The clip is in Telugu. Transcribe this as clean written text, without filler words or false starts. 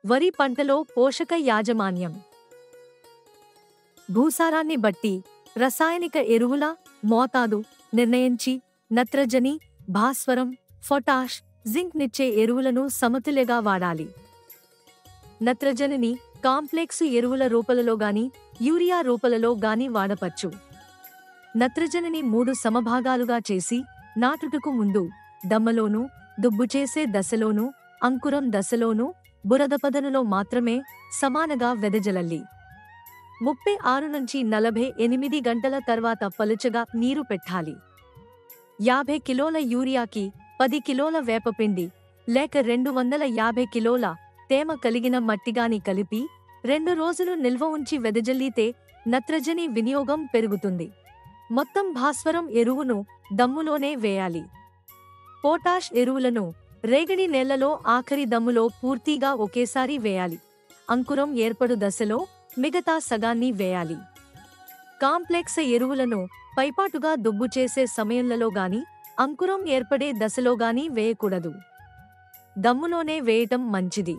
వరి పంటలో పోషక యాజమాన్యం. భూసారాన్ని బట్టి రసాయనిక ఎరువుల మోతాదు నిర్ణయించి నత్రజని, భాస్వరం, పొటాష్, జింక్ నిచ్చే ఎరువులను సమతుల్యంగా వాడాలి. నత్రజనిని కాంప్లెక్సు ఎరువుల రూపంలో గాని, యూరియా రూపంలో గాని వాడవచ్చు. నత్రజనిని 3 సమభాగాలుగా చేసి నాటుటకు ముందు దమ్మలోనూ, దుబ్బుచేసే దశలోనూ, అంకురం దశలోనూ, బురదపదనులో మాత్రమే సమానగా వెదజల్లాలి. 36 నుంచి 48 గంటల తర్వాత పలుచగా నీరు పెట్టాలి. 50 కిలోల యూరియాకి 10 కిలోల వేపపిండి లేక 250 కిలోల తేమ కలిగిన మట్టిగాని కలిపి 2 రోజులు నిల్వ ఉంచి వెదజల్లితే నత్రజని వినియోగం పెరుగుతుంది. మొత్తం భాస్వరం ఎరువును దమ్ములోనే వేయాలి. పొటాష్ ఎరువులను రేగడి నేలలో ఆఖరి దమ్ములో పూర్తిగా ఒకేసారి వేయాలి. అంకురం ఏర్పడు దశలో మిగతా సగాన్ని వేయాలి. కాంప్లెక్స్ ఎరువులను పైపాటుగా దుబ్బు చేసే సమయంలో గాని, అంకురం ఏర్పడే దశలో గాని వేయకూడదు. దమ్ములోనే వేయటం మంచిది.